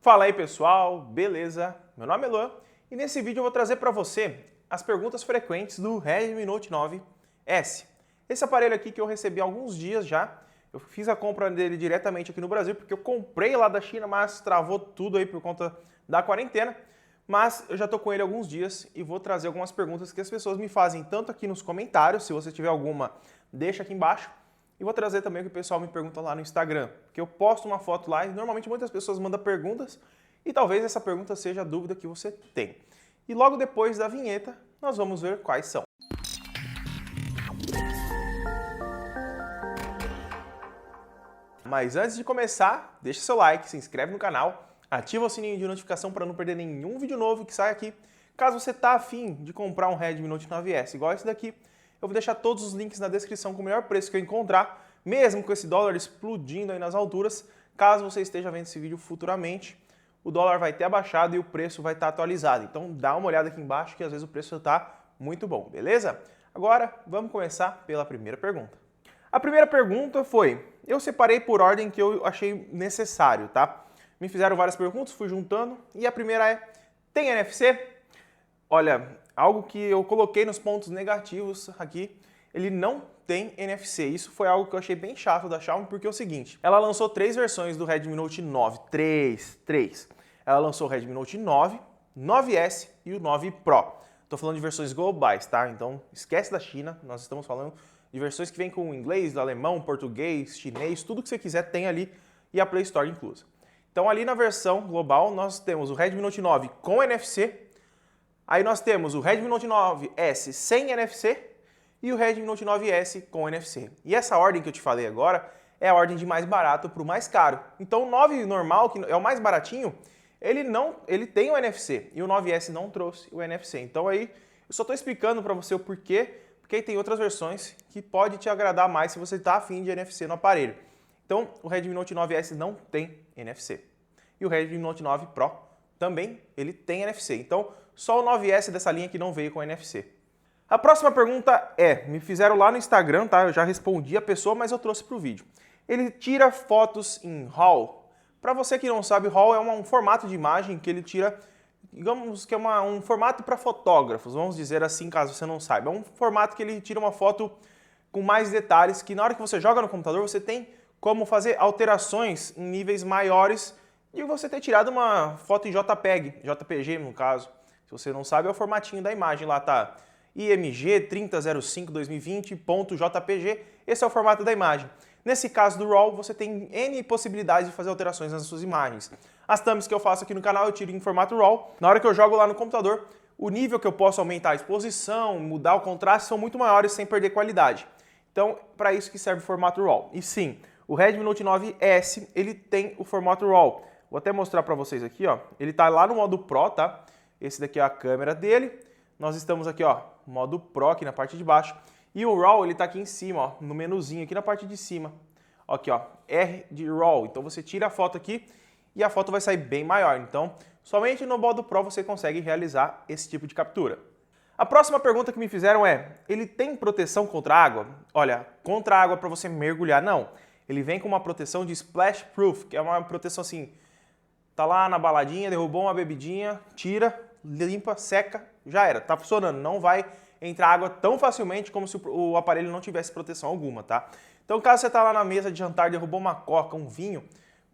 Fala aí pessoal, beleza? Meu nome é Luan e nesse vídeo eu vou trazer para você as perguntas frequentes do Redmi Note 9S. Esse aparelho aqui que eu recebi há alguns dias já, eu fiz a compra dele diretamente aqui no Brasil porque eu comprei lá da China, mas travou tudo aí por conta da quarentena. Mas eu já tô com ele há alguns dias e vou trazer algumas perguntas que as pessoas me fazem tanto aqui nos comentários, se você tiver alguma, deixa aqui embaixo. E vou trazer também o que o pessoal me pergunta lá no Instagram, porque eu posto uma foto lá e normalmente muitas pessoas mandam perguntas e talvez essa pergunta seja a dúvida que você tem. E logo depois da vinheta, nós vamos ver quais são. Mas antes de começar, deixa seu like, se inscreve no canal, ativa o sininho de notificação para não perder nenhum vídeo novo que sai aqui. Caso você tá afim de comprar um Redmi Note 9S igual esse daqui, eu vou deixar todos os links na descrição com o melhor preço que eu encontrar, mesmo com esse dólar explodindo aí nas alturas. Caso você esteja vendo esse vídeo futuramente, o dólar vai ter abaixado e o preço vai estar atualizado. Então dá uma olhada aqui embaixo que às vezes o preço está muito bom, beleza? Agora vamos começar pela primeira pergunta. A primeira pergunta foi, eu separei por ordem que eu achei necessário, tá? Me fizeram várias perguntas, fui juntando e a primeira é, tem NFC? Olha, algo que eu coloquei nos pontos negativos aqui, ele não tem NFC. Isso foi algo que eu achei bem chato da Xiaomi, porque é o seguinte, ela lançou 3 versões do Redmi Note 9, 3. Ela lançou o Redmi Note 9, 9S e o 9 Pro. Tô falando de versões globais, tá? Então esquece da China, nós estamos falando de versões que vêm com inglês, alemão, português, chinês, tudo que você quiser tem ali e a Play Store inclusa. Então ali na versão global nós temos o Redmi Note 9 com NFC, aí nós temos o Redmi Note 9S sem NFC e o Redmi Note 9S com NFC. E essa ordem que eu te falei agora é a ordem de mais barato para o mais caro. Então o 9 normal, que é o mais baratinho, ele tem o NFC e o 9S não trouxe o NFC. Então aí eu só estou explicando para você o porquê, porque aí tem outras versões que pode te agradar mais se você está afim de NFC no aparelho. Então o Redmi Note 9S não tem NFC. E o Redmi Note 9 Pro também ele tem NFC. Então só o 9S dessa linha que não veio com NFC. A próxima pergunta é, me fizeram lá no Instagram, tá? Eu já respondi a pessoa, mas eu trouxe para o vídeo. Ele tira fotos em RAW. Para você que não sabe, RAW é um formato de imagem que ele tira, digamos que é um formato para fotógrafos, vamos dizer assim, caso você não saiba. É um formato que ele tira uma foto com mais detalhes, que na hora que você joga no computador, você tem como fazer alterações em níveis maiores de você ter tirado uma foto em JPG no caso. Se você não sabe, é o formatinho da imagem lá, tá? IMG 3005-2020.jpg, esse é o formato da imagem. Nesse caso do RAW, você tem N possibilidades de fazer alterações nas suas imagens. As thumbs que eu faço aqui no canal eu tiro em formato RAW. Na hora que eu jogo lá no computador, o nível que eu posso aumentar a exposição, mudar o contraste, são muito maiores sem perder qualidade. Então, para isso que serve o formato RAW. E sim, o Redmi Note 9S, ele tem o formato RAW. Vou até mostrar para vocês aqui, ó. Ele tá lá no modo Pro, tá? Esse daqui é a câmera dele. Nós estamos aqui, ó, modo Pro aqui na parte de baixo. E o RAW, ele tá aqui em cima, ó, no menuzinho aqui na parte de cima. Aqui, ó, R de RAW. Então você tira a foto aqui e a foto vai sair bem maior. Então, somente no modo Pro você consegue realizar esse tipo de captura. A próxima pergunta que me fizeram é, ele tem proteção contra água? Olha, contra água para você mergulhar, não. Ele vem com uma proteção de Splash Proof, que é uma proteção assim, tá lá na baladinha, derrubou uma bebidinha, tira, limpa, seca, já era, tá funcionando. Não vai entrar água tão facilmente como se o aparelho não tivesse proteção alguma, tá? Então, caso você tá lá na mesa de jantar, derrubou uma coca, um vinho,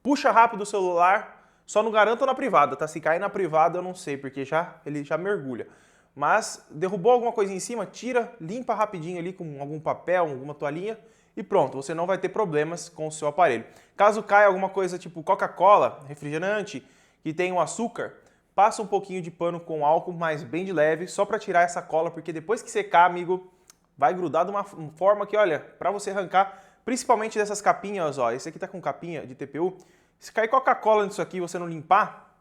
puxa rápido o celular, só não garanta na privada, tá? Se cair na privada eu não sei, porque ele já mergulha. Mas derrubou alguma coisa em cima, tira, limpa rapidinho ali com algum papel, alguma toalhinha e pronto, você não vai ter problemas com o seu aparelho. Caso caia alguma coisa tipo Coca-Cola, refrigerante, que tem um açúcar, passa um pouquinho de pano com álcool, mas bem de leve, só para tirar essa cola, porque depois que secar, amigo, vai grudar de uma forma que, olha, para você arrancar, principalmente dessas capinhas, ó, esse aqui tá com capinha de TPU, se cair Coca-Cola nisso aqui e você não limpar,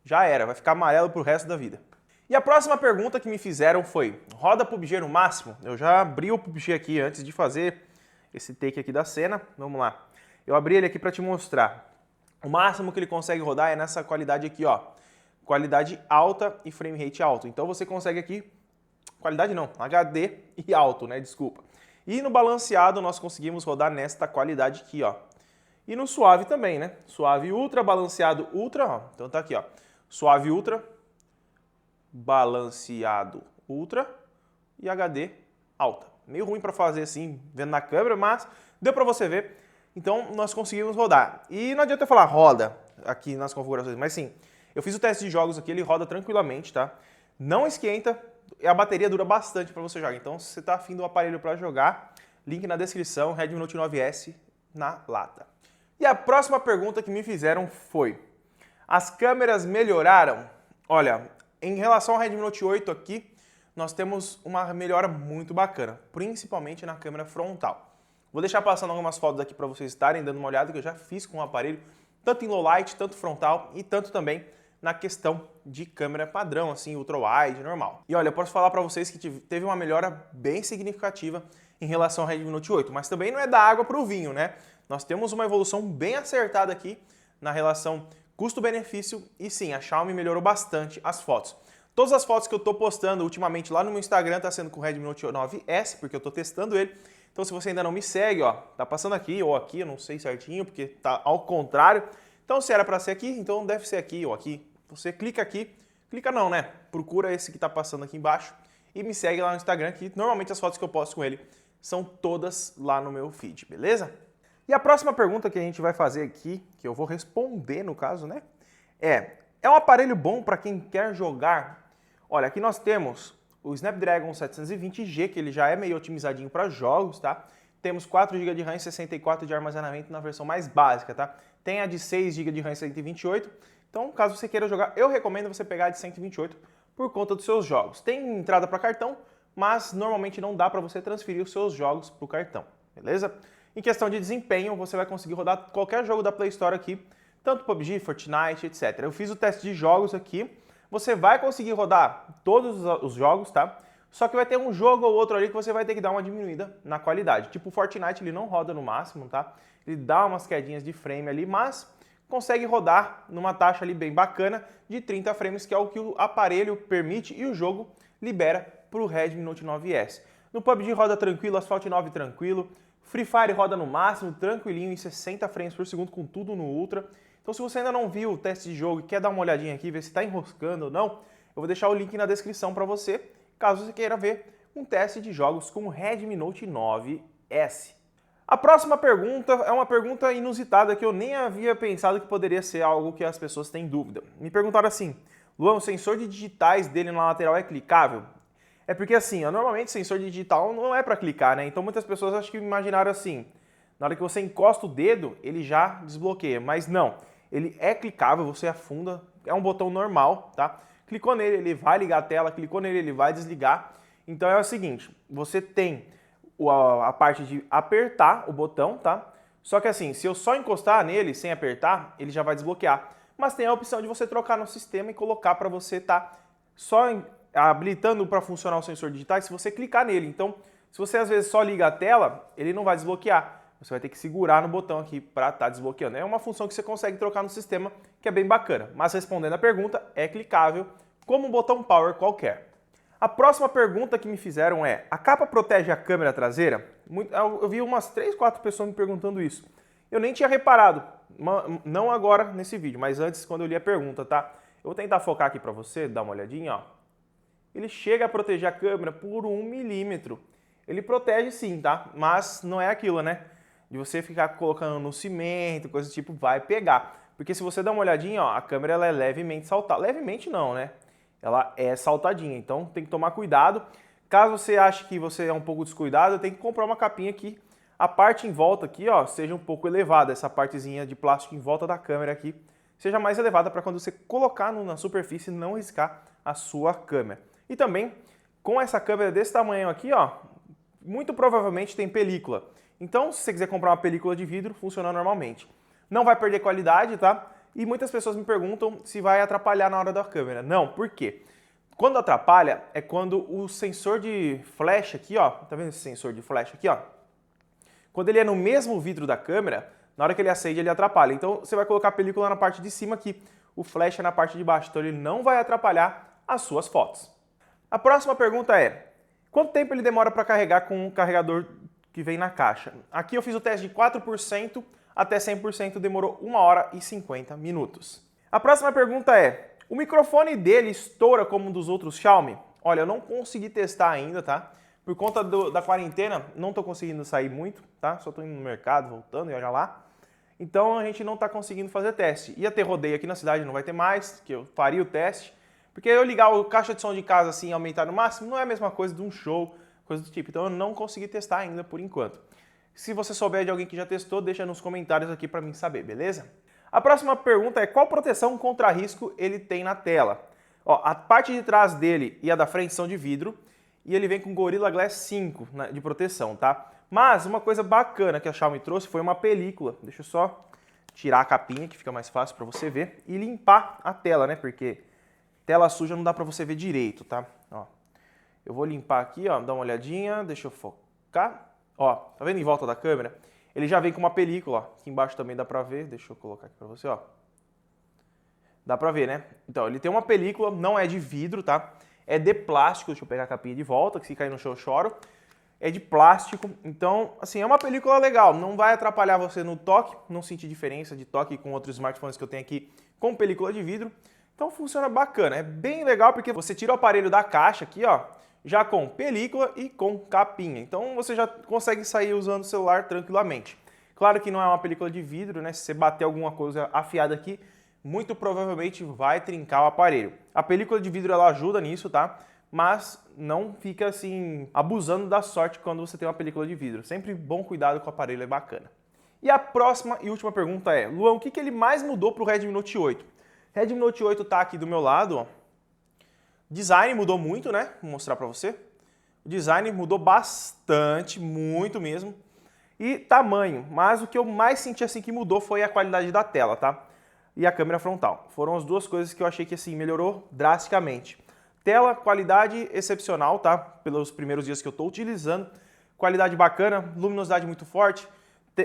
já era, vai ficar amarelo pro resto da vida. E a próxima pergunta que me fizeram foi, roda PUBG no máximo? Eu já abri o PUBG aqui antes de fazer esse take aqui da cena, vamos lá. Eu abri ele aqui para te mostrar. O máximo que ele consegue rodar é nessa qualidade aqui, ó. Qualidade alta e frame rate alto. Então você consegue aqui, qualidade não, HD e alto, né, desculpa. E no balanceado nós conseguimos rodar nesta qualidade aqui, ó. E no suave também, né? Suave ultra, balanceado ultra, ó. Então tá aqui, ó. Suave ultra, balanceado ultra e HD alta. Meio ruim para fazer assim, vendo na câmera, mas deu para você ver. Então nós conseguimos rodar. E não adianta eu falar roda aqui nas configurações, mas sim, eu fiz o teste de jogos aqui, ele roda tranquilamente, tá? Não esquenta e a bateria dura bastante para você jogar. Então se você tá afim do aparelho para jogar, link na descrição, Redmi Note 9S na lata. E a próxima pergunta que me fizeram foi: as câmeras melhoraram? Olha, em relação ao Redmi Note 8 aqui, nós temos uma melhora muito bacana, principalmente na câmera frontal. Vou deixar passando algumas fotos aqui para vocês estarem dando uma olhada, que eu já fiz com o aparelho, tanto em low light, tanto frontal e tanto também na questão de câmera padrão, assim, ultra-wide, normal. E olha, eu posso falar para vocês que teve uma melhora bem significativa em relação ao Redmi Note 8, mas também não é da água para o vinho, né? Nós temos uma evolução bem acertada aqui na relação custo-benefício e sim, a Xiaomi melhorou bastante as fotos. Todas as fotos que eu estou postando ultimamente lá no meu Instagram tá sendo com o Redmi Note 9S, porque eu estou testando ele. Então se você ainda não me segue, ó, tá passando aqui ou aqui, eu não sei certinho, porque tá ao contrário. Então se era para ser aqui, então deve ser aqui ou aqui. Você clica aqui, clica não, né? Procura esse que tá passando aqui embaixo e me segue lá no Instagram, que normalmente as fotos que eu posto com ele são todas lá no meu feed, beleza? E a próxima pergunta que a gente vai fazer aqui, que eu vou responder no caso, né? É um aparelho bom para quem quer jogar? Olha, aqui nós temos o Snapdragon 720G, que ele já é meio otimizadinho para jogos, tá? Temos 4 GB de RAM e 64 de armazenamento na versão mais básica, tá? Tem a de 6 GB de RAM e 128. Então, caso você queira jogar, eu recomendo você pegar a de 128 por conta dos seus jogos. Tem entrada para cartão, mas normalmente não dá para você transferir os seus jogos para o cartão, beleza? Em questão de desempenho, você vai conseguir rodar qualquer jogo da Play Store aqui, tanto PUBG, Fortnite, etc. Eu fiz o teste de jogos aqui, você vai conseguir rodar todos os jogos, tá? Só que vai ter um jogo ou outro ali que você vai ter que dar uma diminuída na qualidade. Tipo o Fortnite, ele não roda no máximo, tá? Ele dá umas quedinhas de frame ali, mas consegue rodar numa taxa ali bem bacana de 30 frames, que é o que o aparelho permite e o jogo libera para o Redmi Note 9S. No PUBG roda tranquilo, Asphalt 9 tranquilo, Free Fire roda no máximo, tranquilinho, em 60 frames por segundo, com tudo no Ultra. Então se você ainda não viu o teste de jogo e quer dar uma olhadinha aqui, ver se está enroscando ou não, eu vou deixar o link na descrição para você, caso você queira ver um teste de jogos com o Redmi Note 9S. A próxima pergunta é uma pergunta inusitada que eu nem havia pensado que poderia ser algo que as pessoas têm dúvida. Me perguntaram assim: Luan, o sensor de digitais dele na lateral é clicável? É porque assim, normalmente sensor digital não é para clicar, né? Então muitas pessoas acho que imaginaram assim, na hora que você encosta o dedo, ele já desbloqueia, mas não. Ele é clicável, você afunda, é um botão normal, tá? Clicou nele, ele vai ligar a tela, clicou nele, ele vai desligar. Então é o seguinte, você tem a parte de apertar o botão, tá? Só que assim, se eu só encostar nele sem apertar, ele já vai desbloquear. Mas tem a opção de você trocar no sistema e colocar para você estar só habilitando para funcionar o sensor digital se você clicar nele. Então, se você às vezes só liga a tela, ele não vai desbloquear. Você vai ter que segurar no botão aqui para estar desbloqueando. É uma função que você consegue trocar no sistema, que é bem bacana. Mas respondendo a pergunta, é clicável, como um botão power qualquer. A próxima pergunta que me fizeram é: a capa protege a câmera traseira? Eu vi umas 3, 4 pessoas me perguntando isso. Eu nem tinha reparado, não agora nesse vídeo, mas antes quando eu li a pergunta, tá? Eu vou tentar focar aqui para você, dar uma olhadinha, ó. Ele chega a proteger a câmera por 1 milímetro. Ele protege sim, tá? Mas não é aquilo, né? De você ficar colocando no cimento, coisa do tipo, vai pegar. Porque se você dá uma olhadinha, ó, a câmera ela é levemente saltada. Levemente não, né? Ela é saltadinha, então tem que tomar cuidado. Caso você ache que você é um pouco descuidado, tem que comprar uma capinha que a parte em volta aqui, ó, seja um pouco elevada. Essa partezinha de plástico em volta da câmera aqui seja mais elevada para quando você colocar na superfície não riscar a sua câmera. E também, com essa câmera desse tamanho aqui, ó, muito provavelmente tem película. Então, se você quiser comprar uma película de vidro, funciona normalmente. Não vai perder qualidade, tá? E muitas pessoas me perguntam se vai atrapalhar na hora da câmera. Não, por quê? Quando atrapalha é quando o sensor de flash aqui, ó, tá vendo esse sensor de flash aqui, ó? Quando ele é no mesmo vidro da câmera, na hora que ele acende, ele atrapalha. Então, você vai colocar a película na parte de cima aqui, o flash é na parte de baixo, então ele não vai atrapalhar as suas fotos. A próxima pergunta é: quanto tempo ele demora para carregar com o carregador que vem na caixa? Aqui eu fiz o teste de 4% até 100% demorou 1 hora e 50 minutos. A próxima pergunta é: o microfone dele estoura como um dos outros Xiaomi? Olha, eu não consegui testar ainda, tá? Por conta da quarentena, não tô conseguindo sair muito, tá? Só tô indo no mercado, voltando e olha lá. Então a gente não tá conseguindo fazer teste. Ia ter rodeio aqui na cidade, não vai ter mais, que eu faria o teste. Porque eu ligar o caixa de som de casa assim e aumentar no máximo, não é a mesma coisa de um show, coisa do tipo. Então eu não consegui testar ainda por enquanto. Se você souber de alguém que já testou, deixa nos comentários aqui para mim saber, beleza? A próxima pergunta é: qual proteção contra risco ele tem na tela? Ó, a parte de trás dele e a da frente são de vidro e ele vem com Gorilla Glass 5 de proteção, tá? Mas uma coisa bacana que a Xiaomi trouxe foi uma película. Deixa eu só tirar a capinha que fica mais fácil para você ver e limpar a tela, né? Porque tela suja não dá para você ver direito, tá? Ó, eu vou limpar aqui, ó, dá uma olhadinha, deixa eu focar. Ó, tá vendo em volta da câmera? Ele já vem com uma película, ó. Aqui embaixo também dá pra ver, deixa eu colocar aqui pra você, ó. Dá pra ver, né? Então, ele tem uma película, não é de vidro, tá? É de plástico, deixa eu pegar a capinha de volta, que se cair no chão eu choro. É de plástico, então, assim, é uma película legal, não vai atrapalhar você no toque, não sentir diferença de toque com outros smartphones que eu tenho aqui com película de vidro. Então funciona bacana, é bem legal porque você tira o aparelho da caixa aqui, ó, já com película e com capinha. Então você já consegue sair usando o celular tranquilamente. Claro que não é uma película de vidro, né? Se você bater alguma coisa afiada aqui, muito provavelmente vai trincar o aparelho. A película de vidro ela ajuda nisso, tá? Mas não fica assim abusando da sorte quando você tem uma película de vidro. Sempre bom cuidado com o aparelho, é bacana. E a próxima e última pergunta é: Luan, o que ele mais mudou para o Redmi Note 8? Redmi Note 8 tá aqui do meu lado, ó. Design mudou muito, né? Vou mostrar para você. O design mudou bastante, muito mesmo. E tamanho, mas o que eu mais senti assim que mudou foi a qualidade da tela, tá? E a câmera frontal. Foram as duas coisas que eu achei que assim melhorou drasticamente. Tela, qualidade excepcional, tá? Pelos primeiros dias que eu tô utilizando. Qualidade bacana, luminosidade muito forte.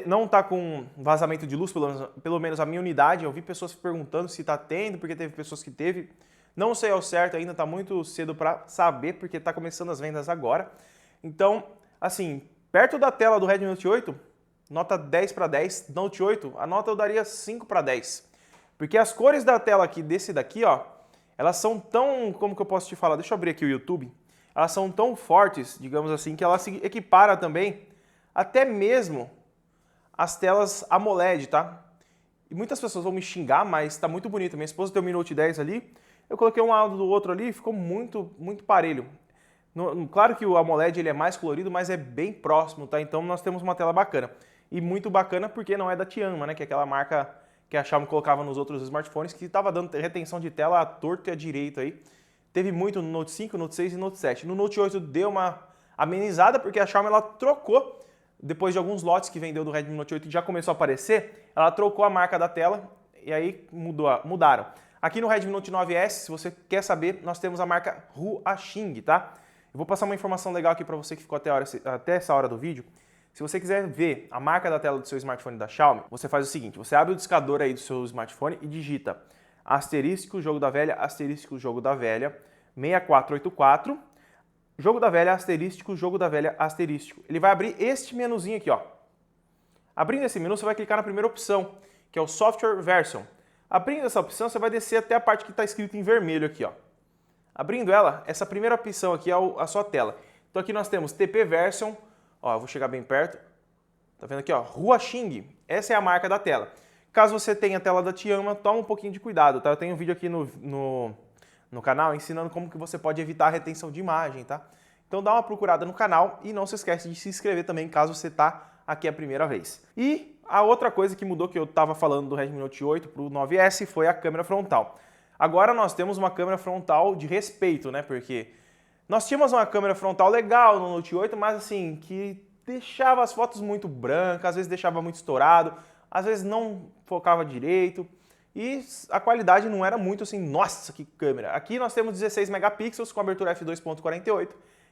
Não tá com vazamento de luz, pelo menos a minha unidade. Eu vi pessoas perguntando se tá tendo, porque teve pessoas que teve. Não sei ao certo ainda, tá muito cedo para saber, porque tá começando as vendas agora. Então, assim, perto da tela do Redmi Note 8, nota 10 para 10. Note 8, a nota eu daria 5 para 10. Porque as cores da tela aqui, desse daqui, ó, elas são tão, como que eu posso te falar? Deixa eu abrir aqui o YouTube. Elas são tão fortes, digamos assim, que ela se equipara também até mesmo as telas AMOLED, tá? E muitas pessoas vão me xingar, mas tá muito bonito. Minha esposa tem o Mi Note 10 ali, eu coloquei um lado do outro ali e ficou muito, muito parelho. Claro que o AMOLED ele é mais colorido, mas é bem próximo, tá? Então nós temos uma tela bacana. E muito bacana porque não é da Tianma, né? Que é aquela marca que a Xiaomi colocava nos outros smartphones, que estava dando retenção de tela à torta e à direita aí. Teve muito no Note 5, Note 6 e Note 7. No Note 8 deu uma amenizada, porque a Xiaomi ela trocou, depois de alguns lotes que vendeu do Redmi Note 8 e já começou a aparecer, ela trocou a marca da tela e aí mudaram. Aqui no Redmi Note 9S, se você quer saber, nós temos a marca Huaxing, tá? Eu vou passar uma informação legal aqui para você que ficou até essa hora do vídeo. Se você quiser ver a marca da tela do seu smartphone da Xiaomi, você faz o seguinte: você abre o discador aí do seu smartphone e digita asterisco jogo da velha, asterisco jogo da velha, 6484, jogo da velha, asterístico, jogo da velha, asterístico. Ele vai abrir este menuzinho aqui, ó. Abrindo esse menu, você vai clicar na primeira opção, que é o Software Version. Abrindo essa opção, você vai descer até a parte que está escrito em vermelho aqui, ó. Abrindo ela, essa primeira opção aqui é a sua tela. Então aqui nós temos TP Version, ó, eu vou chegar bem perto. Tá vendo aqui, ó, Huaxing. Essa é a marca da tela. Caso você tenha a tela da Tianma, toma um pouquinho de cuidado, tá? Eu tenho um vídeo aqui no canal ensinando como que você pode evitar a retenção de imagem, tá? Então dá uma procurada no canal e não se esquece de se inscrever também caso você tá aqui a primeira vez. E a outra coisa que mudou, que eu estava falando do Redmi Note 8 para o 9S, foi a câmera frontal. Agora nós temos uma câmera frontal de respeito, né? Porque nós tínhamos uma câmera frontal legal no Note 8, mas assim, que deixava as fotos muito brancas, às vezes deixava muito estourado, às vezes não focava direito e a qualidade não era muito assim, nossa, que câmera. Aqui nós temos 16 megapixels com abertura f2.48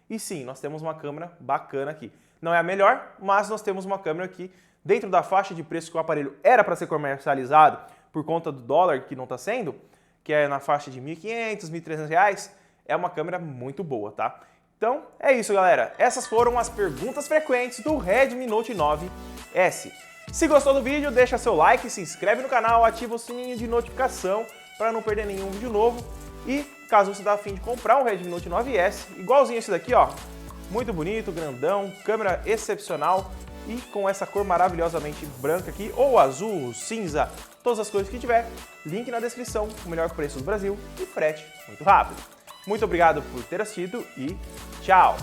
e sim, nós temos uma câmera bacana aqui. Não é a melhor, mas nós temos uma câmera aqui dentro da faixa de preço que o aparelho era para ser comercializado por conta do dólar que não está sendo, que é na faixa de R$ 1.500, R$ 1.300, é uma câmera muito boa, tá? Então, é isso, galera. Essas foram as perguntas frequentes do Redmi Note 9S. Se gostou do vídeo, deixa seu like, se inscreve no canal, ativa o sininho de notificação para não perder nenhum vídeo novo. E caso você tá afim de comprar um Redmi Note 9S, igualzinho esse daqui, ó, muito bonito, grandão, câmera excepcional e com essa cor maravilhosamente branca aqui, ou azul, cinza, todas as cores que tiver, link na descrição, o melhor preço do Brasil e frete muito rápido. Muito obrigado por ter assistido e tchau!